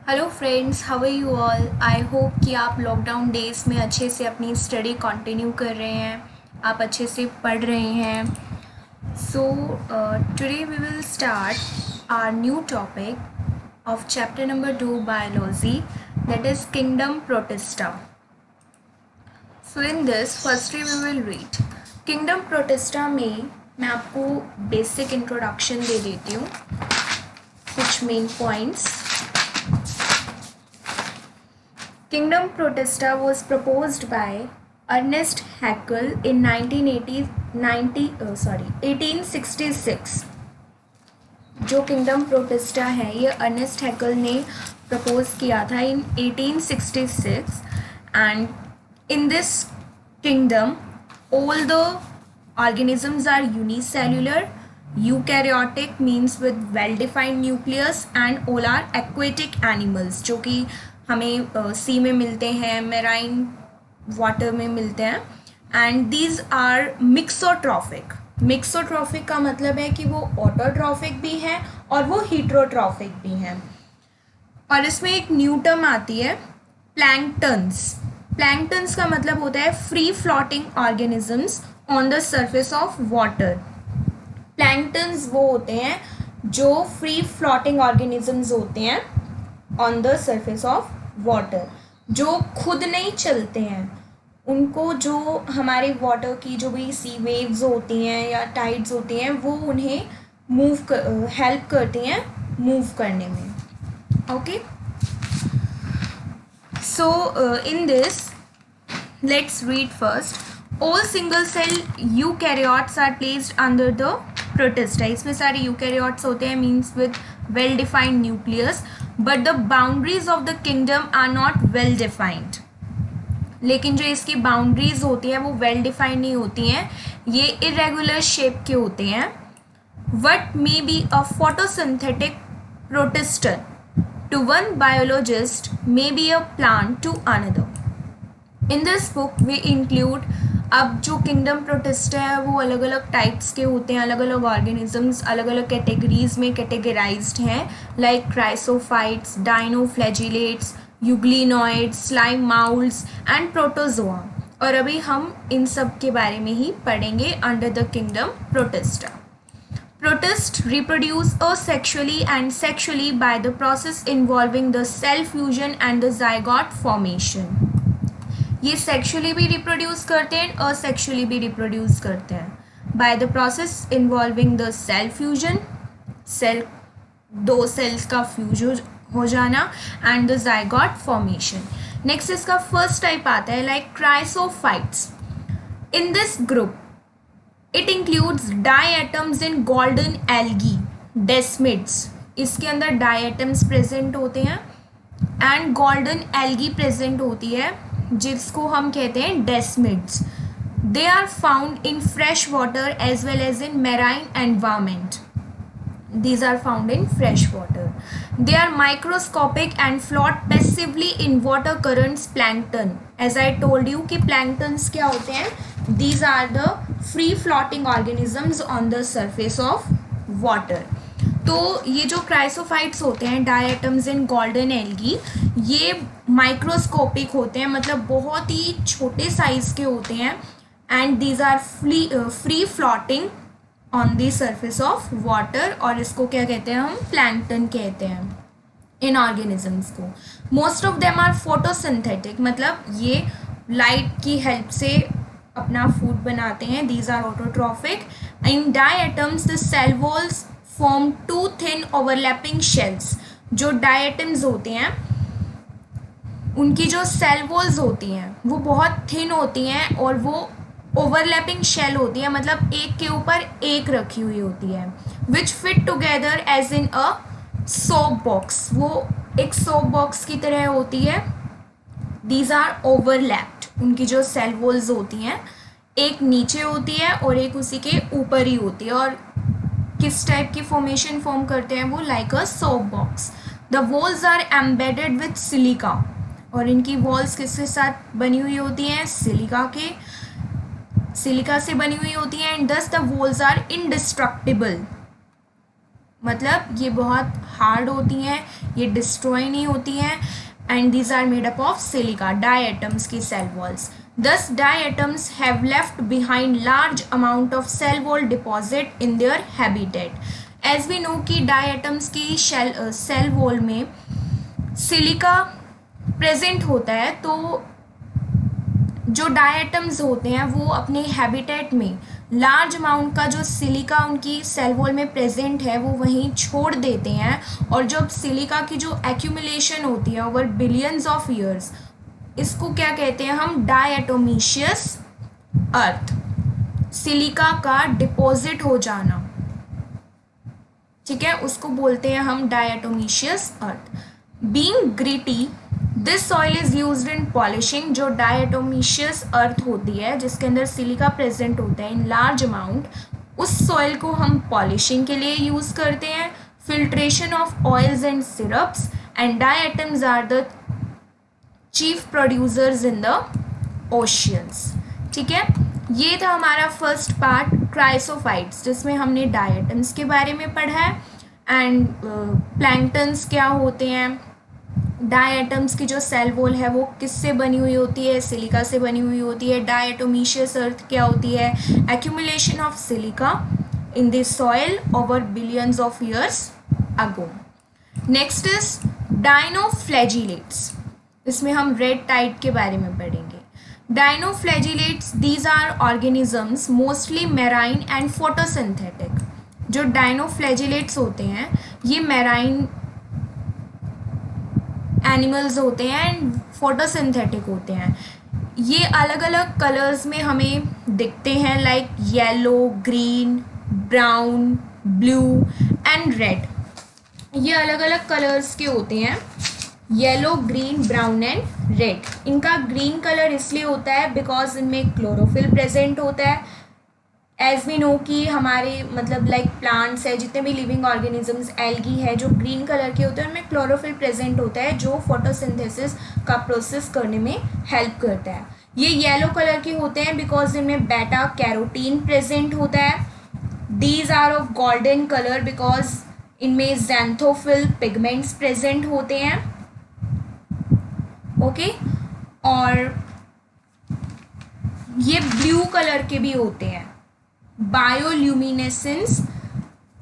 Hello friends, how are you all. I hope कि आप lockdown days में अच्छे से अपनी स्टडी कंटिन्यू कर रहे हैं, आप अच्छे से पढ़ रहे हैं। So today we will start our new topic of chapter number 2 biology, that is kingdom Protista. So in this firstly we will read kingdom Protista में मैं आपको बेसिक इंट्रोडक्शन दे देती हूँ, कुछ main points. Kingdom Protista was proposed by Ernest Haeckel in 1866। जो kingdom protista है ये अर्नेस्ट हैकल ने प्रपोज किया था इन 1866 and in this kingdom all the organisms are unicellular, eukaryotic means with well defined nucleus and all are aquatic animals जो कि हमें सी में मिलते हैं, मेराइन वाटर में मिलते हैं। And these are mixotrophic. Mixotrophic का मतलब है कि वो ऑटोट्रॉफिक भी हैं और वो हीट्रोट्रॉफिक भी हैं। और इसमें एक न्यू टर्म आती है प्लैंक्टन्स। प्लैंक्टन्स का मतलब होता है free floating organisms on the surface of water. Planktons वो होते हैं जो फ्री फ्लोटिंग ऑर्गेनिजम्स होते हैं on the surface of water, जो खुद नहीं चलते हैं। उनको जो हमारे वाटर की जो भी सी वेव्स होती हैं या टाइड्स होती हैं वो उन्हें हेल्प करती हैं मूव करने में। Okay, so in this let's read first. All single cell eukaryotes are placed under the Protista. इसमें सारे यूकैरियोट्स होते हैं means with well defined nucleus, but the boundaries of the kingdom are not well defined. लेकिन जो इसकी boundaries होती हैं वो वेल डिफाइंड नहीं होती हैं, ये इरेगुलर शेप के होते हैं। What may be a photosynthetic protistan to one biologist may be a plant to another. In this book we include, अब जो किंगडम प्रोटिस्टा है वो अलग अलग टाइप्स के होते हैं, अलग अलग ऑर्गेनिजम्स अलग अलग कैटेगरीज में कैटेगराइज्ड हैं, like chrysophytes, dinoflagellates, euglenoids, slime माउल्ड्स and protozoa. और अभी हम इन सब के बारे में ही पढ़ेंगे under the kingdom protista. Protists reproduce asexually and sexually by the process involving the cell fusion and the zygote formation। ये सेक्शुअली भी रिप्रोड्यूस करते हैं, असेक्शुअली भी रिप्रोड्यूस करते हैं by the process involving the cell fusion, cell दो cells का fuse हो जाना, and the zygote formation. Next इसका फर्स्ट टाइप आता है like chrysophytes. In this group it includes diatoms in golden algae, desmids. इसके अंदर डाईएटम्स प्रेजेंट होते हैं एंड गोल्डन एल्गी प्रेजेंट होती है जिसको हम कहते हैं desmids. They are found in fresh water as well as in marine environment. These are found in fresh water. They are microscopic and float passively in water currents plankton. As I told you कि planktons क्या होते हैं? These are the free floating organisms on the surface of water. तो ये जो chrysophytes होते हैं, diatoms इन golden algae, ये माइक्रोस्कोपिक होते हैं, मतलब बहुत ही छोटे साइज के होते हैं। And these are free floating on the surface of water, और इसको क्या कहते हैं हम? प्लैंक्टन कहते हैं इन ऑर्गेनिजम्स को। Most of them are photosynthetic, मतलब ये लाइट की हेल्प से अपना फूड बनाते हैं। These are autotrophic. In diatoms the cell walls form two thin overlapping shells. जो डायटम्स होते हैं उनकी जो सेल वॉल्स होती हैं वो बहुत थिन होती हैं और वो ओवरलैपिंग शेल होती है, मतलब एक के ऊपर एक रखी हुई होती है। Which fit together as in a soap box, वो एक सोप बॉक्स की तरह होती है। These are overlapped. उनकी जो सेल वॉल्स होती हैं एक नीचे होती है और एक उसी के ऊपर ही होती है, और किस टाइप की फॉर्मेशन फॉर्म करते हैं वो? Like a soap box. The walls are embedded with silica, और इनकी वॉल्स किसके साथ बनी हुई होती हैं? सिलिका से बनी हुई होती हैं। एंड दस द वॉल्स आर इनडिस्ट्रक्टिबल, मतलब ये बहुत हार्ड होती हैं, ये डिस्ट्रॉय नहीं होती हैं, and these are made up of silica, diatoms की cell walls. Thus diatoms have left behind large amount of cell wall deposit in their habitat. As we know कि diatoms की cell wall में silica present होता है, तो जो diatoms होते हैं वो अपने हैबिटेट में लार्ज अमाउंट का जो सिलिका उनकी सेल वॉल में प्रेजेंट है वो वहीं छोड़ देते हैं. और जब सिलिका की जो एक्यूमुलेशन होती है ओवर बिलियंस ऑफ ईयर्स, इसको क्या कहते हैं हम, डायटोमिशियस अर्थ, सिलिका का डिपॉजिट हो जाना, ठीक है, उसको बोलते हैं हम diatomaceous earth. Being gritty, this soil is used in polishing. जो डायटोमिशियस अर्थ होती है जिसके अंदर सिलिका प्रेजेंट होता है इन लार्ज अमाउंट, उस सॉइल को हम पॉलिशिंग के लिए यूज करते हैं. Filtration of oils and syrups, and diatoms are the chief producers in the oceans. ठीक है, ये था हमारा फर्स्ट पार्ट क्राइसोफाइट्स, जिसमें हमने डायटम्स के बारे में पढ़ा है एंड प्लैंक्टन्स क्या होते हैं. डायटम्स की जो सेल वॉल है वो किससे बनी हुई होती है, सिलिका से बनी हुई होती है. डायटोमिशियस अर्थ क्या होती है, accumulation of silica in the soil over billions of years ago. Next is dinoflagellates, इसमें हम रेड टाइड के बारे में पढ़ेंगे. Dinoflagellates, these are organisms mostly marine and photosynthetic. जो डायनोफ्लैजिलेट्स होते हैं ये मैराइन एनिमल्स होते हैं एंड फोटोसिंथेटिक होते हैं. ये अलग अलग कलर्स में हमें दिखते हैं, like yellow, green, brown, blue and red. ये अलग अलग कलर्स के होते हैं, yellow, green, brown and red. इनका ग्रीन कलर इसलिए होता है बिकॉज इनमें क्लोरोफिल प्रेजेंट होता है. एज वी नो कि हमारे मतलब लाइक प्लांट्स है, जितने भी लिविंग ऑर्गेनिजम्स, एल्गी है, जो ग्रीन कलर के होते हैं उनमें क्लोरोफिल प्रेजेंट होता है जो फोटोसिंथेसिस का प्रोसेस करने में हेल्प करता है. ये येलो कलर के होते हैं बिकॉज इनमें बेटा कैरोटीन प्रेजेंट होता है. These are of golden colour because इनमें ज़ैंथोफिल पिगमेंट्स प्रेजेंट होते हैं. ओके, और ये ब्लू कलर के भी होते हैं. बायोल्यूमिनेसेंस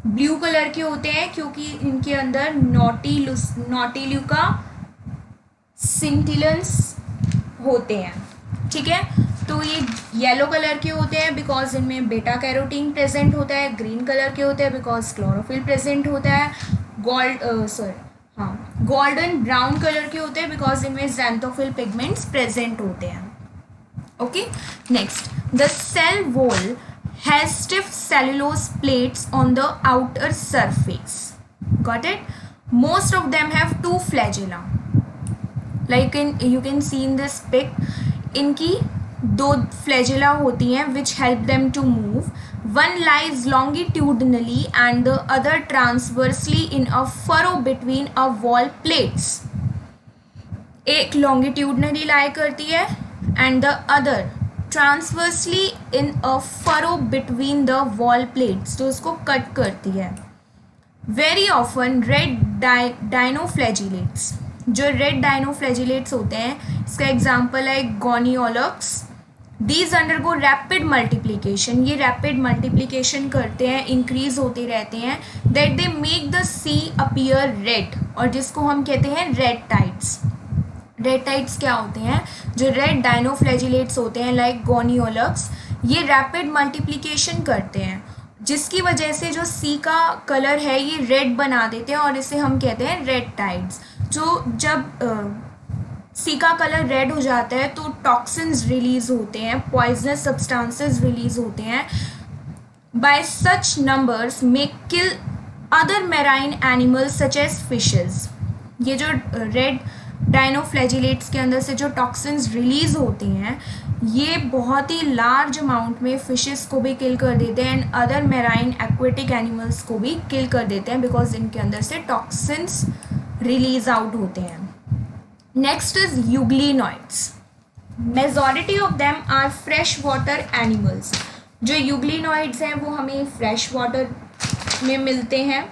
ब्लू कलर के होते हैं क्योंकि इनके अंदर नॉटिल्यूका सिंटिलेंस होते हैं. ठीक है, तो ये येलो कलर के होते हैं बिकॉज इनमें बेटा कैरोटीन प्रेजेंट होता है. ग्रीन कलर के होते हैं बिकॉज क्लोरोफिल प्रेजेंट होता है. गोल्डन ब्राउन कलर के होते हैं बिकॉज इनमें ज़ैंथोफिल पिगमेंट्स प्रेजेंट होते हैं. Okay, next, the cell wall has stiff cellulose plates on the outer surface. Got it? Most of them have two flagella. Like you can see in this pic, इनकी दो flagella होती हैं which help them to move. One lies longitudinally and the other transversely in a furrow between a wall plates. एक longitudinally lie करती है and the other transversely in a furrow between the wall plates, तो उसको cut करती है. Very often red dinoflagellates, जो red dinoflagellates होते हैं इसका एग्जांपल है Gonyaulax. These undergo rapid multiplication, ये रैपिड मल्टीप्लिकेशन करते हैं, इंक्रीज होते रहते हैं, that they make the sea appear red, और जिसको हम कहते हैं रेड टाइड्स. रेड टाइड्स क्या होते हैं, जो रेड डायनोफ्लैजिलेट्स होते हैं लाइक गोनियोलक्स, ये रैपिड मल्टीप्लिकेशन करते हैं जिसकी वजह से जो सी का कलर है ये रेड बना देते हैं और इसे हम कहते हैं रेड टाइड्स. जो जब सी का कलर रेड हो जाता है तो टॉक्सिन्स रिलीज होते हैं, पॉइजनस सब्सटेंसेस रिलीज होते हैं. By such numbers may kill other marine animals such as fishes. ये जो रेड डायनोफ्लैजिलेट्स के अंदर से जो टॉक्सिन्स रिलीज होती हैं ये बहुत ही लार्ज अमाउंट में फिशेस को भी किल कर देते हैं and other marine aquatic animals को भी किल कर देते हैं बिकॉज इनके अंदर से टॉक्सिन्स रिलीज आउट होते हैं. Next is euglenoids. Majority of them are fresh water animals. जो यूग्लिनॉइड्स हैं वो हमें फ्रेश वाटर में मिलते हैं.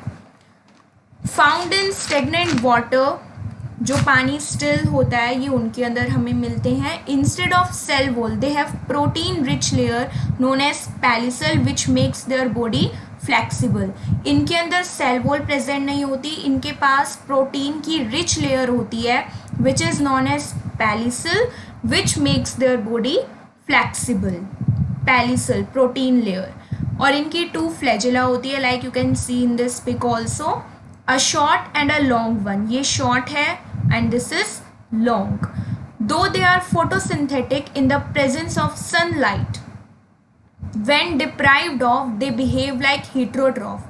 फाउंड इन स्टेगनेंट वाटर, जो पानी स्टिल होता है ये उनके अंदर हमें मिलते हैं. Instead of cell wall they have protein rich layer known as pellicle which makes their body flexible. इनके अंदर सेल वॉल प्रेजेंट नहीं होती, इनके पास प्रोटीन की रिच लेयर होती है which is known as pellicle which makes their body flexible. Pellicle protein layer. और इनकी 2 फ्लैजिला होती है like you can see in this pic also, a short and a long one. ये short है and this is long. Though they are photosynthetic in the presence of sunlight, when deprived of they behave like heterotroph.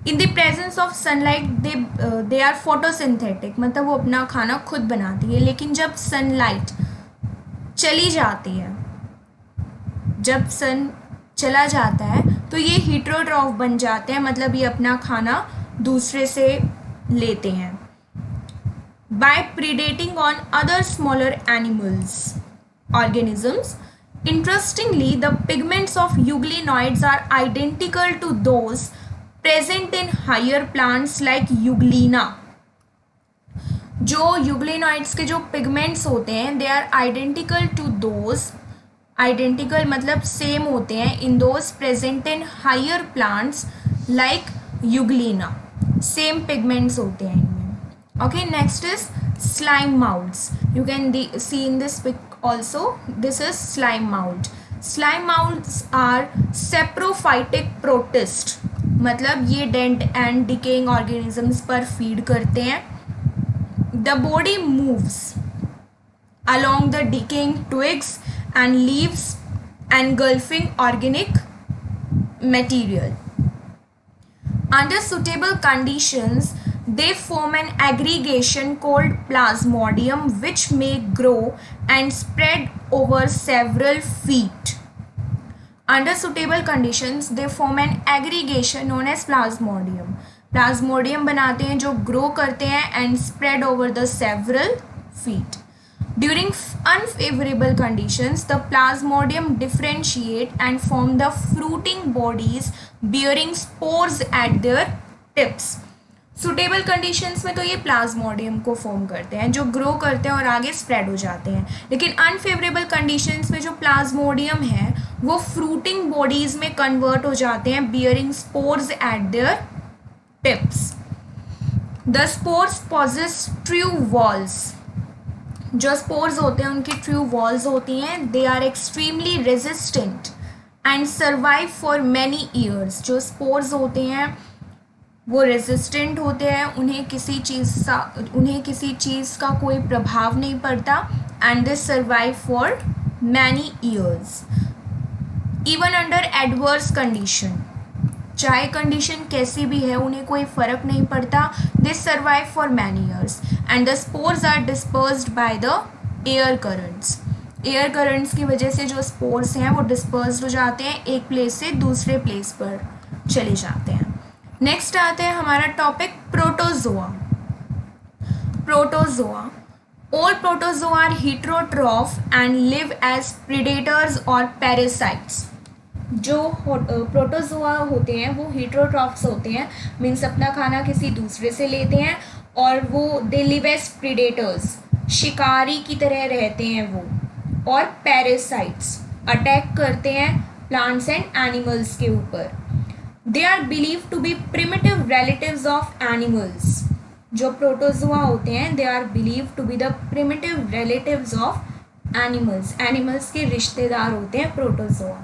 In the presence of sunlight they are photosynthetic, मतलब वो अपना खाना खुद बनाती है. लेकिन जब सनलाइट चली जाती है, जब सन चला जाता है तो ये heterotroph बन जाते हैं, मतलब ये अपना खाना दूसरे से लेते हैं. By predating on other smaller organisms. Interestingly, the pigments of euglenoids are identical to those present in higher plants like euglena. जो euglenoids के जो pigments होते हैं they are identical to those, identical मतलब same होते हैं in those present in higher plants like euglena. Same pigments होते हैं इनमें. Okay, next is slime molds. You can see in this pic also. This is slime mold. Slime molds are saprophytic protist, मतलब ये dent and decaying organisms पर feed करते हैं. The body moves along the decaying twigs and leaves engulfing organic material. Under suitable conditions, they form an aggregation called plasmodium which may grow and spread over several feet. Under suitable conditions, they form an aggregation known as plasmodium. Plasmodium बनाते हैं जो grow करते हैं and spread over the several feet. During unfavorable conditions, the plasmodium differentiate and form the fruiting bodies bearing spores at their tips. Suitable conditions में तो ये Plasmodium को form करते हैं जो ग्रो करते हैं और आगे स्प्रेड हो जाते हैं. लेकिन अनफेवरेबल कंडीशंस में जो प्लाज्मोडियम है वो फ्रूटिंग बॉडीज में कन्वर्ट हो जाते हैं bearing spores at their tips. The spores possess true walls. जो स्पोर्स होते हैं उनकी ट्रू वॉल्स होती हैं. They are extremely resistant and survive for many years. जो स्पोर्स होते हैं वो रेजिस्टेंट होते हैं, उन्हें किसी चीज़ का कोई प्रभाव नहीं पड़ता and they survive for many years even under adverse condition. चाहे कंडीशन कैसी भी है उन्हें कोई फ़र्क नहीं पड़ता. They survive for many years and the spores are dispersed by the air currents. Air currents की वजह से जो स्पोर्स हैं वो डिस्पर्स्ड हो जाते हैं, एक प्लेस से दूसरे प्लेस पर चले जाते हैं. नेक्स्ट आते हैं हमारा topic protozoa. Protozoa. All protozoa are heterotroph and live as predators और पैरासाइट्स. जो प्रोटोजोआ होते हैं वो heterotrophs होते हैं, मीन्स अपना खाना किसी दूसरे से लेते हैं और वो दे लिव एज प्रीडेटर्स, शिकारी की तरह रहते हैं वो, और पैरासाइट्स अटैक करते हैं प्लांट्स एंड एनिमल्स के ऊपर. They are believed to be primitive relatives of animals. जो प्रोटोजोआ होते हैं they are believed to be the primitive relatives of animals. Animals के रिश्तेदार होते हैं protozoa.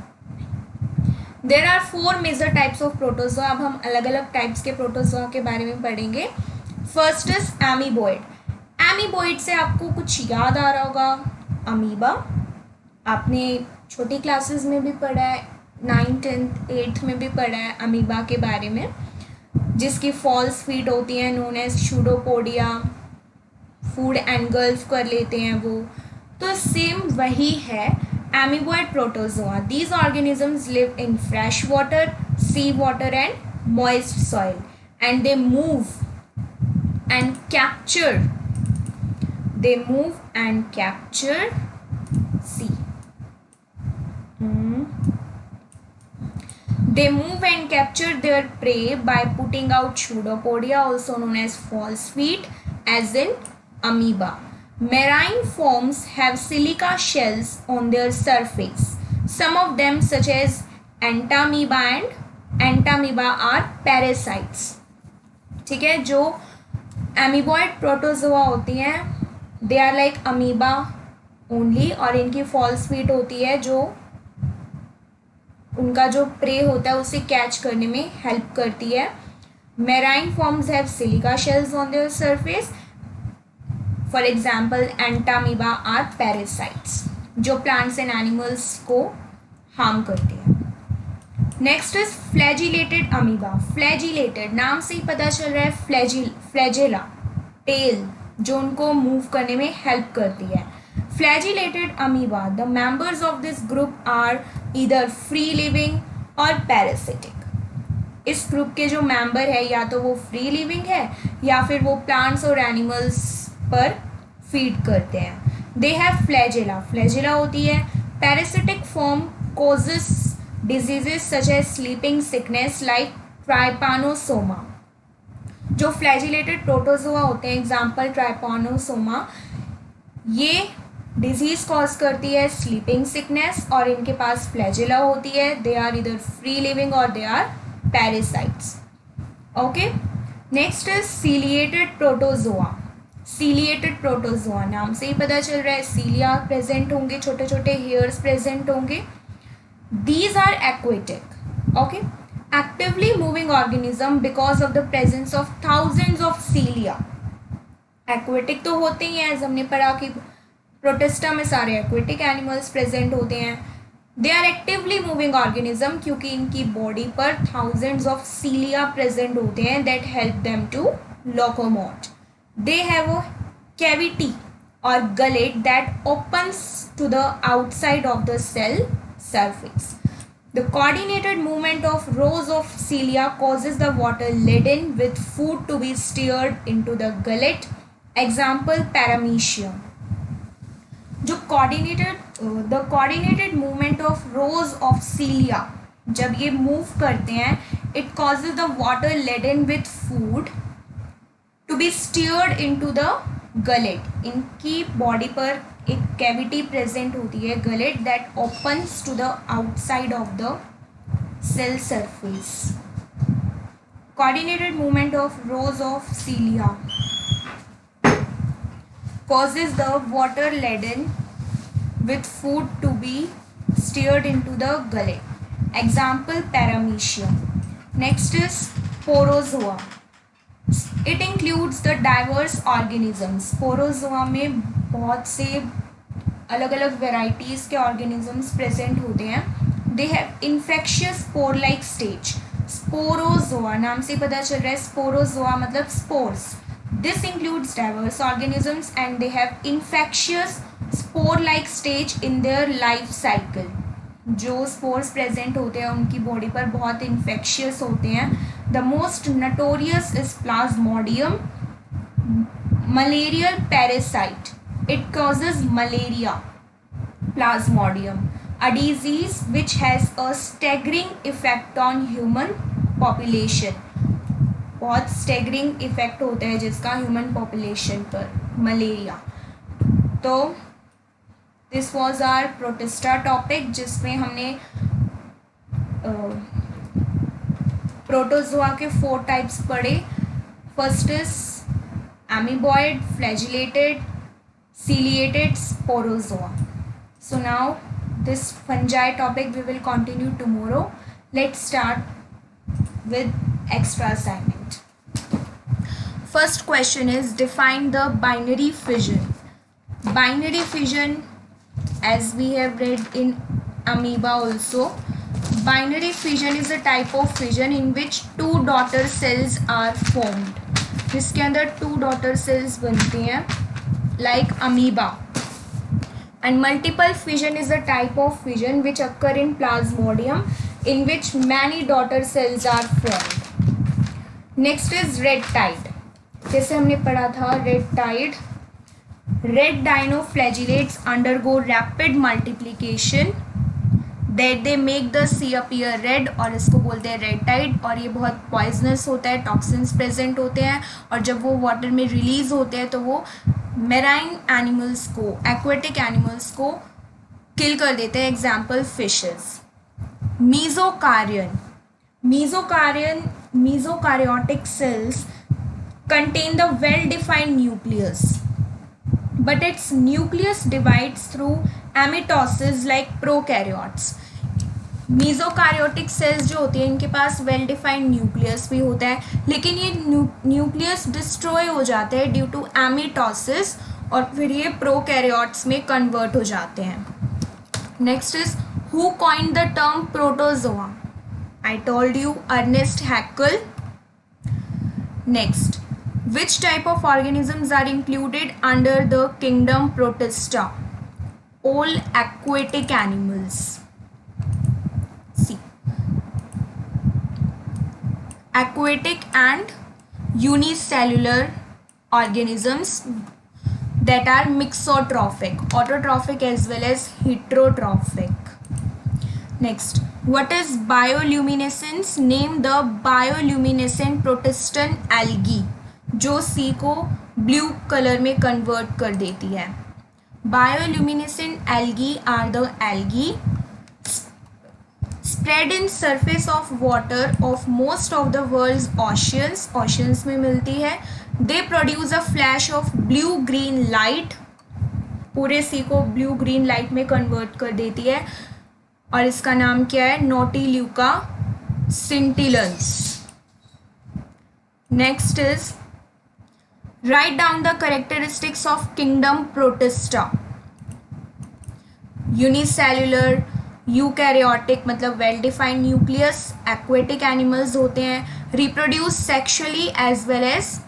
There are 4 major types of protozoa. अब हम अलग अलग टाइप्स के प्रोटोजोआ के बारे में पढ़ेंगे. First is amoeboid. एमीबॉइड से आपको कुछ याद आ रहा होगा, अमीबा. आपने छोटी क्लासेस में भी पढ़ा है, 9th 10th 8th में भी पढ़ा है अमीबा के बारे में, जिसकी फॉल्स फीट होती हैं known as pseudopodia. Food engulf कर लेते हैं वो. तो सेम वही है amoeboid protozoa. These organisms live in fresh water, sea water and moist soil and they move and capture They move and capture their prey by putting out pseudopodia, also known as false feet, as in amoeba. Marine forms have silica shells on their surface. Some of them, such as entamoeba and entamoeba, are parasites. ठीक है, जो amoeboid protozoa होती हैं they are like amoeba only, और इनकी false feet होती है जो उनका जो प्रे होता है उसे कैच करने में हेल्प करती है. Marine forms have silica shells on their surface. For example entamoeba are parasites जो प्लांट्स एंड एनिमल्स को हार्म करती है. Next is flagellated amoeba. Flagellated नाम से ही पता चल रहा है, फ्लैजेला टेल जो उनको मूव करने में हेल्प करती है. Flagellated amoeba, the members of this group are either free living or parasitic. इस ग्रुप के जो मेंबर है या तो वो फ्री लिविंग है या फिर वो प्लांट्स और एनिमल्स पर फीड करते हैं. They have flagella. फ्लैजेला होती है. Parasitic form causes diseases such as sleeping sickness like trypanosoma. जो फ्लैजिलेटेड प्रोटोजोआ होते हैं, एग्जाम्पल ट्राइपानोसोमा, ये डिजीज कॉज करती है स्लीपिंग सिकनेस और इनके पास फ्लैजिला होती है. दे आर इधर फ्री लिविंग और they are parasites. Okay, next is ciliated protozoa. Ciliated protozoa नाम से ही पता चल रहा है सीलिया प्रेजेंट होंगे, छोटे छोटे हेयर्स प्रेजेंट होंगे. These are aquatic. Okay, actively moving organism because of the presence of thousands of cilia. Aquatic तो होते ही हैं, एज हमने पढ़ा कि प्रोटिस्टा में सारे एक्वेटिक एनिमल्स प्रेजेंट होते हैं. They are actively moving organism क्योंकि इनकी बॉडी पर थाउजेंड्स ऑफ सीलिया प्रेजेंट होते हैं that help them to locomote. They have a cavity और gullet that opens to the outside of the cell surface. The coordinated movement of rows of cilia causes the water laden with food to be steered into the gullet. Example paramecium. जो the coordinated movement of rows of cilia जब ये move करते हैं it causes the water laden with food to be steered into the gullet. इनकी body पर एक cavity present होती है gullet that opens to the outside of the cell surface. Coordinated movement of rows of cilia causes the water laden with food to be steered into the gullet. Example paramecium. Next is porozoa. It includes the diverse organisms. Porozoa में बहुत से अलग अलग varieties के organisms present होते हैं. They have infectious spore like stage. Sporozoa नाम से पता चल रहा है स्पोरोजोआ मतलब spores. This includes diverse organisms and they have infectious spore like stage in their life cycle. जो स्पोर्स प्रेजेंट होते हैं उनकी बॉडी पर बहुत इन्फेक्शियस होते हैं. The most notorious is Plasmodium malarial parasite. It causes malaria. Plasmodium, a disease which has a staggering effect on human population. बहुत staggering effect होता है जिसका human population पर, मलेरिया. तो this was our protista topic जिसमें हमने protozoa के 4 types पढ़े. First is amoeboid, flagellated, ciliated, sporozoa. So now this fungi topic we will continue tomorrow. Let's start with extra assignment. First question is define the binary fission. Binary fission, as we have read in amoeba also, binary fission is a type of fission in which 2 daughter cells are formed. जिसके अंदर 2 daughter cells बनती हैं like amoeba. And multiple fission is a type of fission which occur in plasmodium in which many daughter cells are formed. Next is red tide. जैसे हमने पढ़ा था red tide. Red dinoflagellates undergo rapid multiplication that they make the sea appear red, और इसको बोलते हैं red Tide, और ये बहुत पॉइजनस होता है, टॉक्सिन्स प्रेजेंट होते हैं, और जब वो वाटर में रिलीज होते हैं तो वो मेराइन एनिमल्स को, एक्वेटिक एनिमल्स को किल कर देते हैं. Example fishes. Mesokaryotic cells contain the well-defined nucleus, but its nucleus divides through amitosis like prokaryotes. Mesokaryotic cells जो होती है इनके पास वेल डिफाइंड न्यूक्लियस भी होता है, लेकिन ये न्यूक्लियस डिस्ट्रॉय हो जाते हैं ड्यू टू एमिटोसिस, और फिर ये प्रोकैरियोट्स में कन्वर्ट हो जाते हैं. Next is who coined the term protozoa? I told you, Ernest Haeckel. Next, which type of organisms are included under the kingdom Protista? All aquatic animals. See, aquatic and unicellular organisms that are mixotrophic, autotrophic as well as heterotrophic. Next, what is bioluminescence? Name the bioluminescent protestant algae जो सी को blue colour में convert कर देती है. Bioluminescent algae are the algae spread in surface of water of most of the world's oceans में मिलती है. They produce a flash of blue green light, पूरे सी को ब्लू ग्रीन लाइट में कन्वर्ट कर देती है, और इसका नाम क्या है? नोटिल्यूका scintillans. Next is write down the characteristics of kingdom Protista. Unicellular, eukaryotic मतलब well defined nucleus, aquatic animals होते हैं, reproduce sexually as well as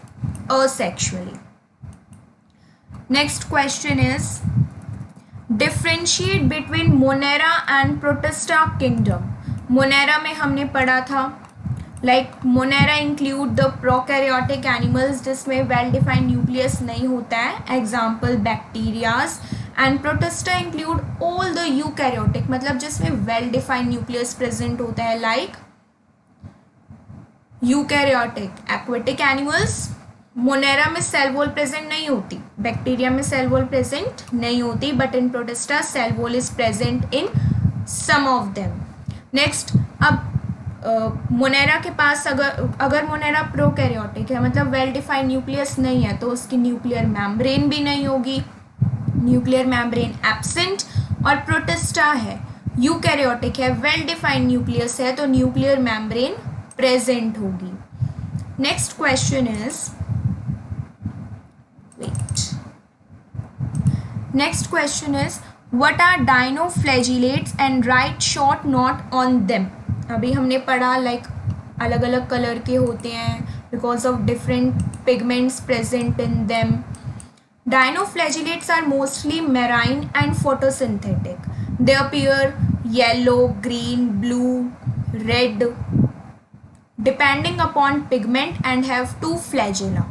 asexually. Next question is differentiate between monera and protista kingdom. Monera में हमने पढ़ा था like monera include the prokaryotic animals जिसमें well defined nucleus नहीं होता है, example bacterias, and protista include all the eukaryotic मतलब जिसमें वेल डिफाइंड न्यूक्लियस प्रेजेंट होता है, like eukaryotic aquatic animals. Monera में सेल वॉल प्रेजेंट नहीं होती, बैक्टीरिया में सेल वॉल प्रेजेंट नहीं होती, but in protista cell wall is present in some of them. Next, अब मोनेरा के पास अगर मोनेरा प्रोकैरियोटिक है मतलब वेल डिफाइंड न्यूक्लियस नहीं है, तो उसकी न्यूक्लियर मेम्ब्रेन भी नहीं होगी, न्यूक्लियर मेम्ब्रेन एब्सेंट. और प्रोटिस्टा है, यूकैरियोटिक है, वेल डिफाइंड न्यूक्लियस है, तो न्यूक्लियर मेम्ब्रेन प्रेजेंट होगी. Next question is Next question is what are dinoflagellates and write short note on them. अभी हमने पढ़ा लाइक अलग अलग कलर के होते हैं because of different pigments present in them. Dinoflagellates are mostly marine and photosynthetic. They appear yellow, green, blue, red depending upon pigment and have 2 flagella.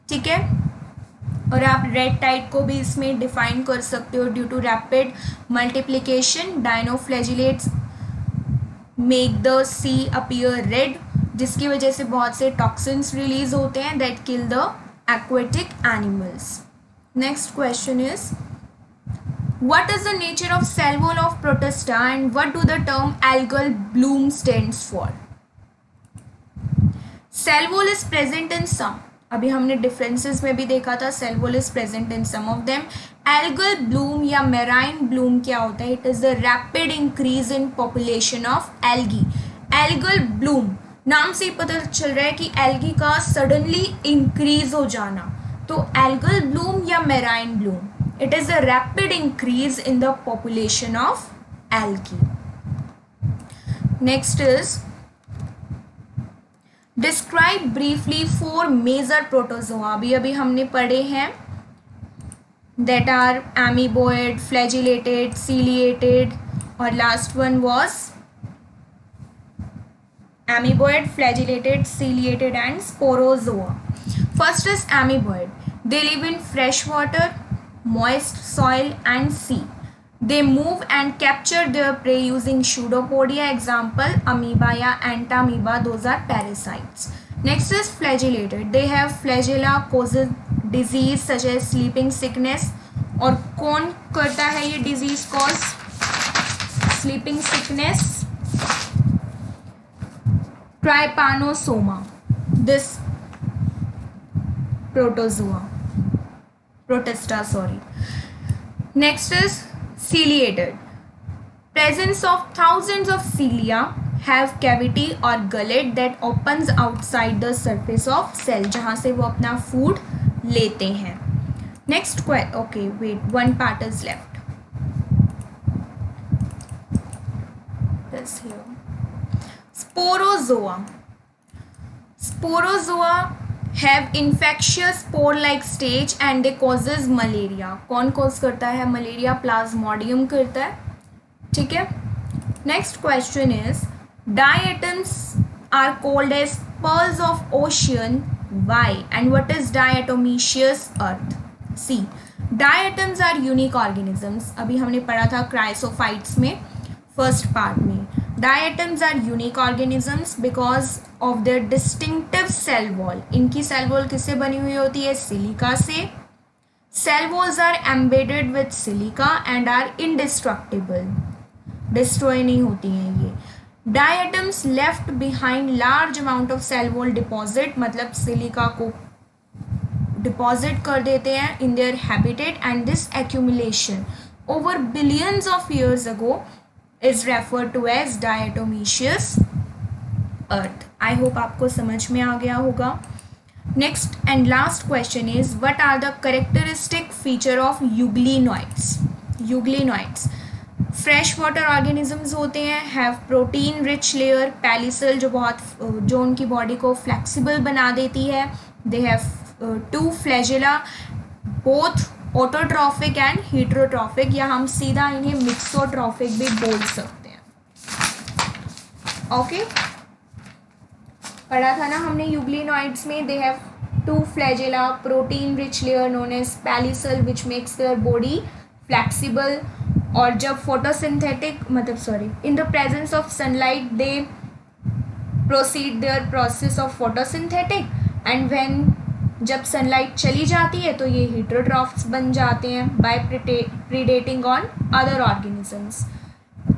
ठीक है, और आप रेड टाइड को भी इसमें डिफाइन कर सकते हो. Due to rapid multiplication dinoflagellates make the sea appear red, जिसकी वजह से बहुत से टॉक्सिन्स रिलीज होते हैं that kill the aquatic animals. Next question is what is the nature of cell wall of Protista and what do the term algal bloom stands for. Cell wall is present in some, अभी हमने differences में भी देखा था, cell wall is present in some of them. Algal bloom या marine Bloom क्या होता है? It is the rapid increase in population of algae. Algal Bloom नाम से ही पता चल रहा है कि एल्गी का सडनली इंक्रीज हो जाना, तो एल्गल ब्लूम या marine bloom, it is a rapid increase in the population of algae. Next is describe briefly 4 major protozoa. अभी हमने पढ़े हैं that are amoeboid, flagellated, ciliated, और last one was amoeboid, flagellated, ciliated and sporozoa. First is amoeboid. They live in fresh water, moist soil and sea. They move and capture their prey using pseudopodia. Example, amoeba या entamoeba, those are parasites. Next is flagellated. They have flagella, causes disease such as sleeping sickness. और कौन करता है ये disease cause? Sleeping sickness. Trypanosoma. This protista, sorry. Next is ciliated. Presence of thousands of cilia have cavity or gullet that opens outside the surface of cell, जहाँ से वो अपना food लेते हैं. Next question. Okay, wait. One part is left. This here. Sporozoa. Sporozoa have infectious spore-like stage and they causes malaria. कौन cause करता है malaria? Plasmodium करता है. ठीक है. Next question is diatoms are called as pearls of ocean. Why? And what is diatomaceous earth? See, diatoms are unique organisms. अभी हमने पढ़ा था क्राइसोफाइट्स में फर्स्ट पार्ट में. Diatoms are unique organisms because of their distinctive cell wall. इनकी cell wall किससे बनी हुई होती है? सिलिका से. Cell walls are embedded with silica and are indestructible. Destroy नहीं होती हैं ये. Diatoms left behind large amount of cell wall deposit, मतलब सिलिका को deposit कर देते हैं in their habitat, and this accumulation over billions of years ago is referred to as diatomaceous earth. I hope आपको समझ में आ गया होगा. Next and last question is what are the characteristic feature of euglenoids? Euglenoids fresh water organisms होते हैं, have protein rich layer, pellicle जो उनकी body को फ्लेक्सिबल बना देती है. They have two flagella, both autotrophic and heterotrophic, या हम सीधा इन्हें मिक्सोट्रॉफिक भी बोल सकते हैं. ओके, पढ़ा था ना हमने यूग्लिनॉइड्स में. They have two flagella, protein rich layer known as pellicle which makes their body flexible. और जब photosynthetic in the presence of sunlight they proceed their process of photosynthetic, and when जब sunlight चली जाती है तो ये heterotrophs बन जाते हैं by predating on other organisms.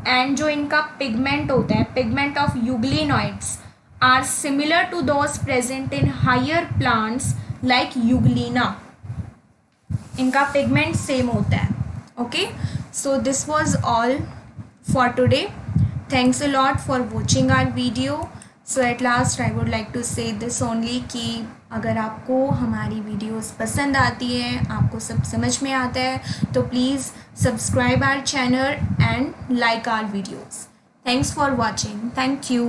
And जो इनका पिगमेंट होता है, pigment of euglenoids are similar to those present in higher plants like Euglena. इनका पिगमेंट सेम होता है. Okay, so this was all for today. Thanks a lot for watching our video. So at last I would like to say this only कि अगर आपको हमारी videos पसंद आती हैं, आपको सब समझ में आता है, तो please subscribe our channel and like our videos. Thanks for watching. Thank you.